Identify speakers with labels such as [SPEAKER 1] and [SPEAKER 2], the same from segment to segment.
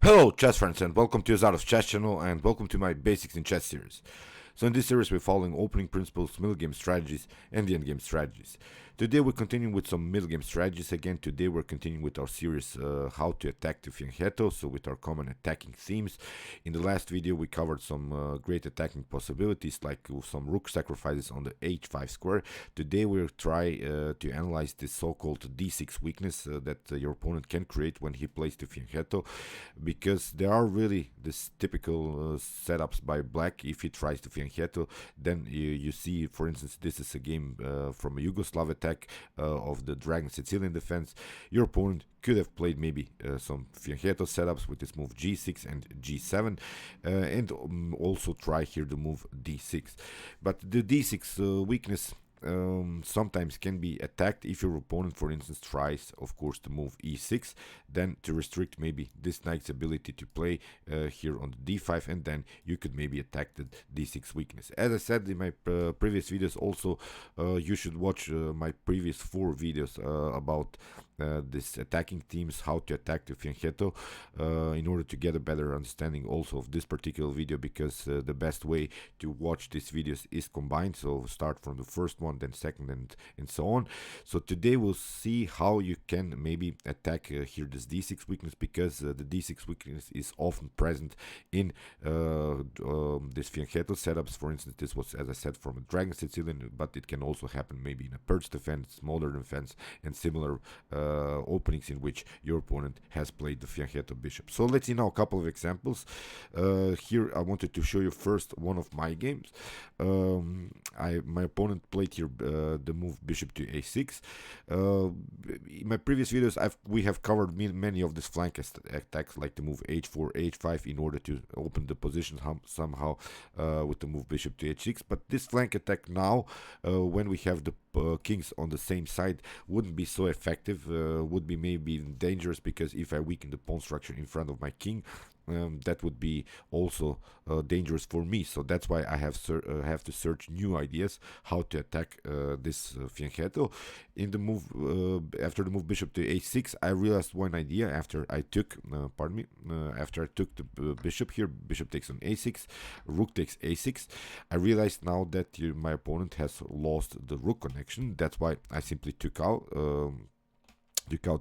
[SPEAKER 1] Hello chess friends and welcome to Azar's chess channel and welcome to my Basics in Chess series. So in this series we're following opening principles, middle game strategies and the endgame strategies. Today we're continuing with some middle game strategies. Again, today we're continuing with our series how to attack the fianchetto, so with our common attacking themes. In the last video we covered some great attacking possibilities like some rook sacrifices on the h5 square. Today we'll try to analyze this so-called d6 weakness that your opponent can create when he plays the fianchetto, because there are really this typical setups by black. If he tries the fianchetto, then you see, for instance, this is a game from a Yugoslav attack of the Dragon Sicilian defense. Your opponent could have played maybe some fianchetto setups with this move g6 and g7 and also try here the move d6. But the d6 weakness sometimes can be attacked if your opponent, for instance, tries, of course, to move e6, then to restrict maybe this knight's ability to play here on the d5, and then you could maybe attack the d6 weakness. As I said in my previous videos, also you should watch my previous 4 videos about this attacking themes, how to attack the fianchetto, in order to get a better understanding also of this particular video, because the best way to watch these videos is combined. So start from the first one, then second, and so on. So today we'll see how you can maybe attack here this d6 weakness, because the d6 weakness is often present in this fianchetto setups. For instance, this was, as I said, from a Dragon Sicilian, but it can also happen maybe in a perch defense, smaller defense, and similar openings in which your opponent has played the fianchetto bishop. So let's see now a couple of examples. Here I wanted to show you first one of my games. My opponent played here the move bishop to a6. In my previous videos we have covered many of these flank attacks, like the move h4 h5 in order to open the position somehow with the move bishop to h6. But this flank attack now, when we have the kings on the same side, wouldn't be so effective, would be maybe even dangerous, because if I weaken the pawn structure in front of my king, that would be also dangerous for me. So that's why I have to search new ideas how to attack this fianchetto. In the move after the move bishop to a6, I realized one idea after I took after I took the bishop here. Bishop takes on a6, rook takes a6. I realized now that my opponent has lost the rook connection. That's why I simply took out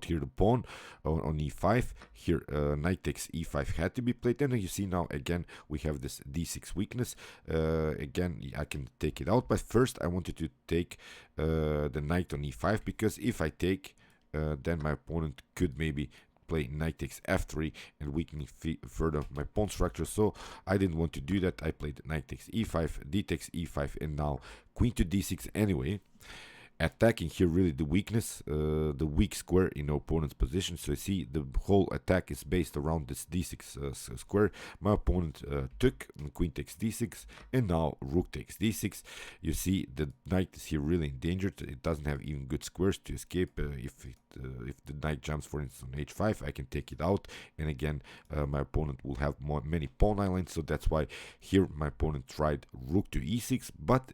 [SPEAKER 1] here the pawn on e5. Here knight takes e5 had to be played, and you see now again we have this d6 weakness. Again, I can take it out, but first I wanted to take the knight on e5, because if I take, then my opponent could maybe play knight takes f3 and weakening further my pawn structure. So I didn't want to do that. I played knight takes e5, d takes e5, and now queen to d6 anyway, attacking here really the weakness, the weak square in our opponent's position. So you see the whole attack is based around this d6 square. My opponent took queen takes d6, and now rook takes d6. You see the knight is here really endangered. It doesn't have even good squares to escape. If the knight jumps, for instance, on h5, I can take it out, and again my opponent will have many pawn islands. So that's why here my opponent tried rook to e6, but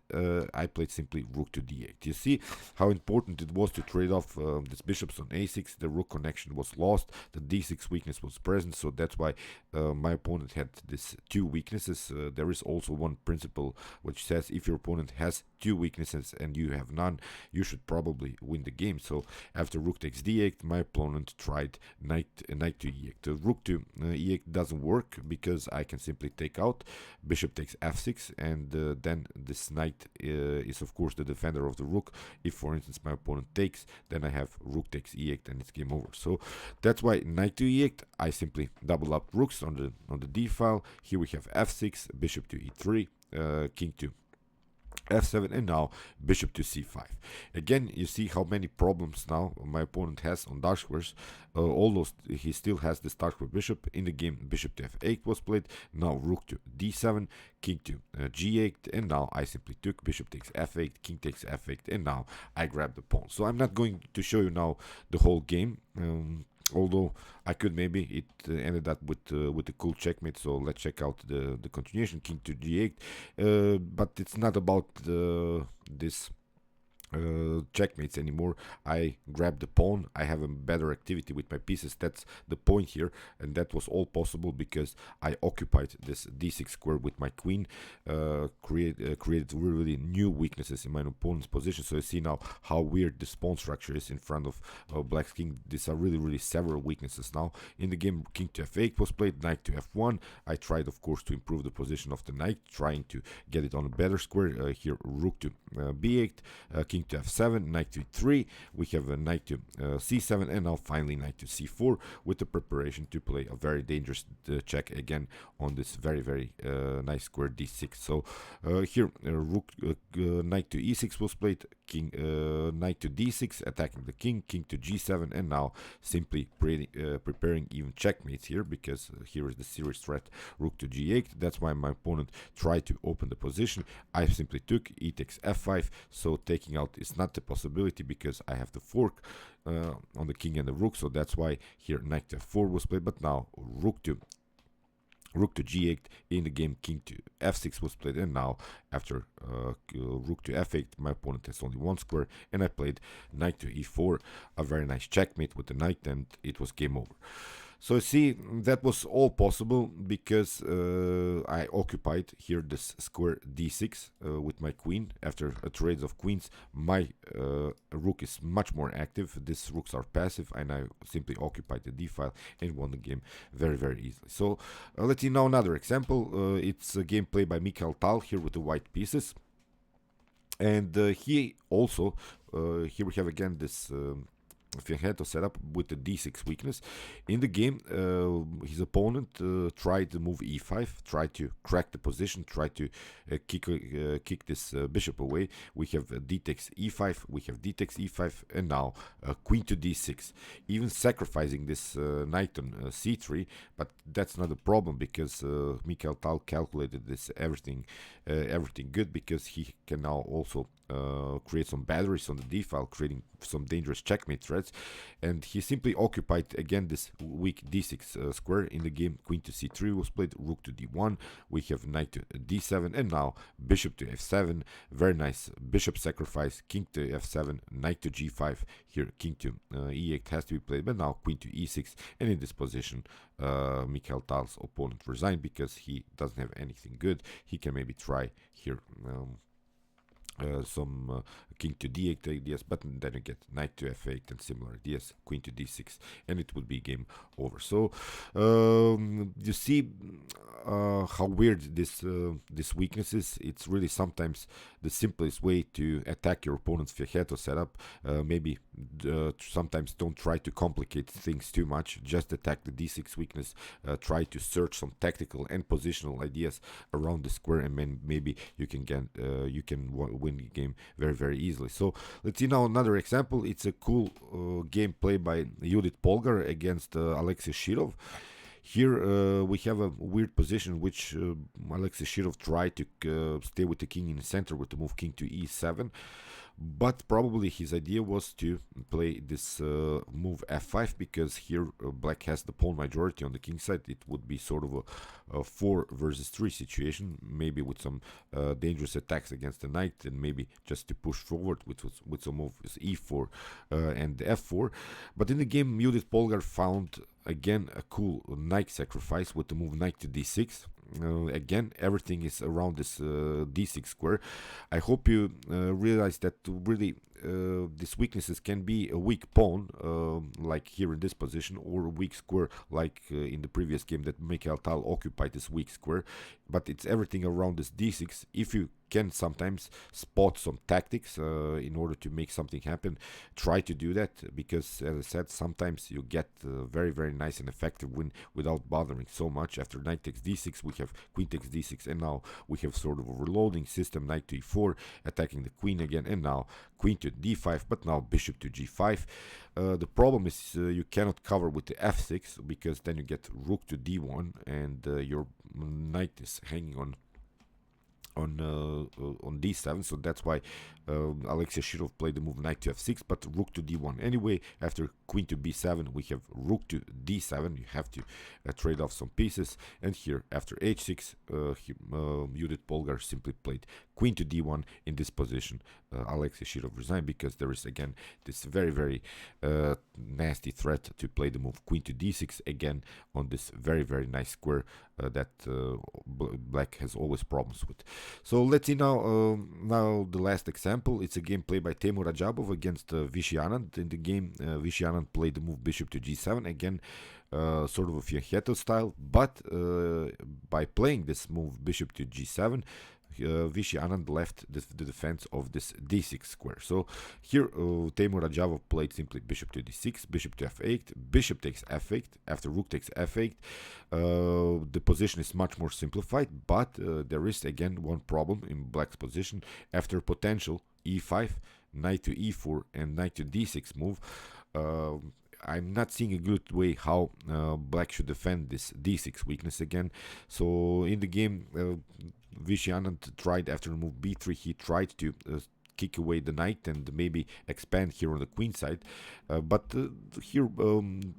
[SPEAKER 1] I played simply rook to d8. You see how important it was to trade off this bishops on a6. The rook connection was lost, the d6 weakness was present, so that's why my opponent had these 2 weaknesses. There is also one principle which says if your opponent has 2 weaknesses and you have none, you should probably win the game. So after rook takes d8, my opponent tried knight to e8. The rook to e8 doesn't work, because I can simply take out, bishop takes f6, and then this knight is of course the defender of the rook. If, for instance, my opponent takes, then I have rook takes e8 and it's game over. So that's why knight to e8, I simply double up rooks on the d file. Here we have f6, bishop to e3, king to f7, and now bishop to c5. Again, you see how many problems now my opponent has on dark squares, although he still has this dark square bishop. In the game, bishop to f8 was played, now rook to d7, king to g8, and now I simply took bishop takes f8, king takes f8, and now I grab the pawn. So I'm not going to show you now the whole game, although I could. Maybe it ended up with a cool checkmate. So let's check out the continuation, king to g8, but it's not about this checkmates anymore. I grab the pawn. I have a better activity with my pieces. That's the point here, and that was all possible because I occupied this d6 square with my queen, created really new weaknesses in my opponent's position. So you see now how weird this pawn structure is in front of black's king. These are really several weaknesses now. In the game, king to f8 was played, knight to f1. I tried, of course, to improve the position of the knight, trying to get it on a better square. Here, rook to b8, king to f7, knight to 3. We have a knight to c7, and now finally knight to c4 with the preparation to play a very dangerous check again on this very nice square d6. So here rook knight to e6 was played, king knight to d6 attacking the king, king to g7, and now simply preparing even checkmates here, because here is the serious threat, rook to g8. That's why my opponent tried to open the position. I simply took e takes f5, so taking out is not a possibility because I have the fork on the king and the rook. So that's why here knight to f4 was played. But now rook to g8 in the game, king to f6 was played, and now after rook to f8 my opponent has only one square, and I played knight to e4, a very nice checkmate with the knight, and it was game over. So you see, that was all possible because I occupied here this square d6 with my queen. After a trade of queens, my rook is much more active. These rooks are passive, and I simply occupied the d file and won the game very easily. So let's see now another example. It's a game played by Mikhail Tal here with the white pieces. And he also, here we have again this fianchetto setup with the d6 weakness. In the game, his opponent tried to move e5, tried to crack the position, tried to kick this bishop away. We have d takes e5, we have d takes e5, and now queen to d6, even sacrificing this knight on c3. But that's not a problem because Mikhail Tal calculated this everything good, because he can now also create some batteries on the d file, creating some dangerous checkmate threats. And he simply occupied again this weak d6 square. In the game, queen to c3 was played, rook to d1. We have knight to d7, and now bishop to f7. Very nice bishop sacrifice, king to f7, knight to g5. Here king to e8 has to be played, but now queen to e6. And in this position, Mikhail Tal's opponent resigned because he doesn't have anything good. He can maybe try here some king to d8 ideas, but then you get knight to f8 and similar ideas, queen to d6, and it would be game over. So you see how weird this weakness is. It's really sometimes the simplest way to attack your opponent's fianchetto setup. Maybe sometimes don't try to complicate things too much, just attack the d6 weakness, try to search some tactical and positional ideas around the square, and then maybe you can get win the game very easily. So let's see now another example. It's a cool game played by Polgár against Alexei Shelove. Here we have a weird position which Alexei Shelove tried to stay with the king in the center with the move king to e7. But probably his idea was to play this move f5, because here black has the pawn majority on the king side. It would be sort of a 4 versus 3 situation, maybe with some dangerous attacks against the knight, and maybe just to push forward with some moves e4 and f4. But in the game, Polgár found again a cool knight sacrifice with the move knight to d6. Again, everything is around this d6 square. I hope you realize that really these weaknesses can be a weak pawn, like here in this position, or a weak square like in the previous game that Mikhail Tal occupied this weak square. But it's everything around this d6. If you can sometimes spot some tactics in order to make something happen, try to do that, because as I said, sometimes you get very nice and effective win without bothering so much. After knight takes d6, we have queen takes d6, and now we have sort of a reloading system, knight to e4, attacking the queen again, and now queen to d5, but now bishop to g5. The problem is you cannot cover with the f6, because then you get rook to d1, and your knight is hanging on d7. So that's why Alexei Shirov played the move knight to f6, but rook to d1 anyway. After queen to b7, we have rook to d7. You have to trade off some pieces. And here, after h6, Judith Polgár simply played queen to d1. In this position, Alexei Shirov resigned because there is again this very nasty threat to play the move queen to d6 again on this very nice square that black has always problems with. So let's see now the last example. It's a game played by Timur against Vishy. In the game, Vishy played the move bishop to g7, again sort of a fianchetto style, but by playing this move bishop to g7, Vishy left the defense of this d6 square. So here Timur played simply bishop to d6, bishop to f8, bishop takes f8, after rook takes f8. The position is much more simplified, but there is again one problem in black's position. After potential e5, knight to e4 and knight to d6 move, I'm not seeing a good way how black should defend this d6 weakness again. So in the game, Vishy tried, after move b3, he tried to kick away the knight and maybe expand here on the queen side, but here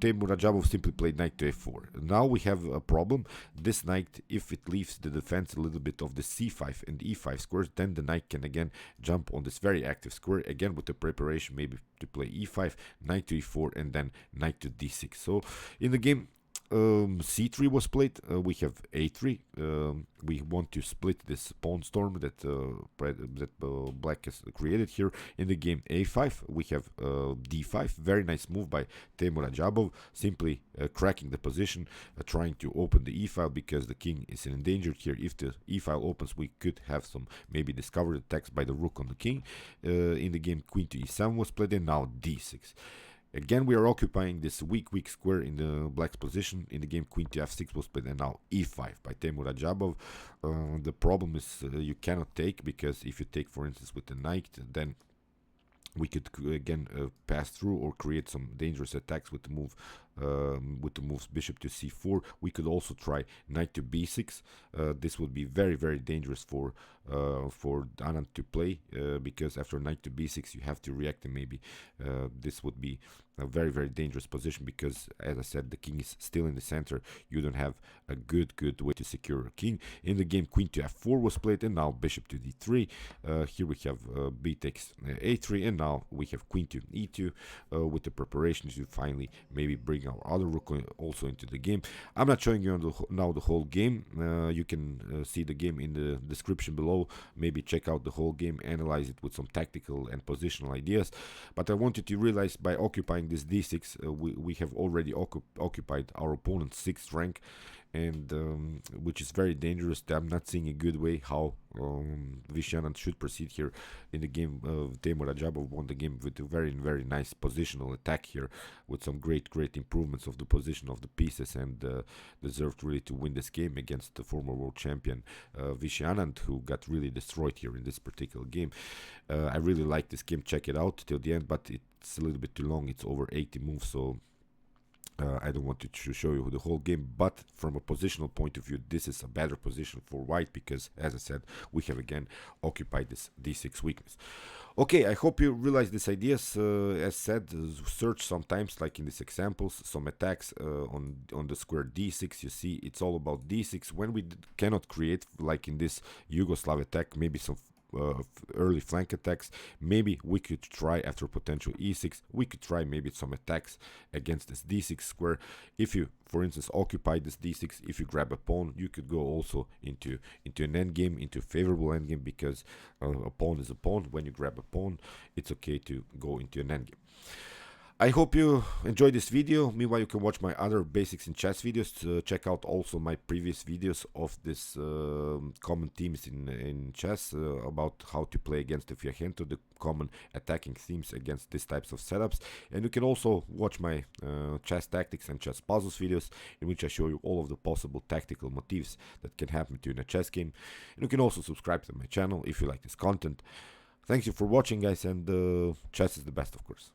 [SPEAKER 1] Timur simply played knight to f4. Now we have a problem. This knight, if it leaves the defense a little bit of the c5 and e5 squares, then the knight can again jump on this very active square, again with the preparation maybe to play e5, knight to e4, and then knight to d6. So in the game, c3 was played. We have a3. We want to split this pawn storm that black has created here. In the game a5, we have d5. Very nice move by Timur simply cracking the position, trying to open the e-file because the king is endangered here. If the e-file opens, we could have some maybe discovered attacks by the rook on the king. In the game, queen to e7 was played, and now d6. Again, we are occupying this weak square in the black's position. In the game, queen to f6 was played, and now e5 by Timur the problem is you cannot take, because if you take, for instance, with the knight, then we could again pass through or create some dangerous attacks with the move, with the moves bishop to c4. We could also try knight to b6. This would be very dangerous for Anand to play, because after knight to b6 you have to react, and maybe this would be a very dangerous position, because as I said, the king is still in the center. You don't have a good way to secure a king. In the game, queen to f4 was played, and now bishop to d3. Here we have b takes a3, and now we have queen to e2 with the preparations to finally maybe bring our other rook also into the game. I'm not showing you now the whole game. You can see the game in the description below. Maybe check out the whole game, analyze it with some tactical and positional ideas. But I wanted to realize, by occupying this d6, we have already occupied our opponent's 6th rank, and which is very dangerous. I'm not seeing a good way how Vishy should proceed here in the game. Timur won the game with a very nice positional attack here, with some great improvements of the position of the pieces, and deserved really to win this game against the former world champion Vishy, who got really destroyed here in this particular game. I really like this game. Check it out till the end, but it's a little bit too long. It's over 80 moves, so I don't want to show you the whole game, but from a positional point of view, this is a better position for white, because, as I said, we have again occupied this d6 weakness. Okay, I hope you realize these ideas. As said, search sometimes, like in these examples, some attacks on the square d6. You see, it's all about d6. When we cannot create, like in this Yugoslav attack, maybe some early flank attacks, maybe we could try, after potential e6, we could try maybe some attacks against this d6 square. If you, for instance, occupy this d6, if you grab a pawn, you could go also into an endgame, into a favorable endgame, because a pawn is a pawn. When you grab a pawn, it's okay to go into an endgame. I hope you enjoyed this video. Meanwhile, you can watch my other basics in chess videos. Check out also my previous videos of this common themes in chess, about how to play against the fianchetto, the common attacking themes against these types of setups. And you can also watch my chess tactics and chess puzzles videos, in which I show you all of the possible tactical motifs that can happen to you in a chess game. And you can also subscribe to my channel if you like this content. Thank you for watching, guys, and chess is the best, of course.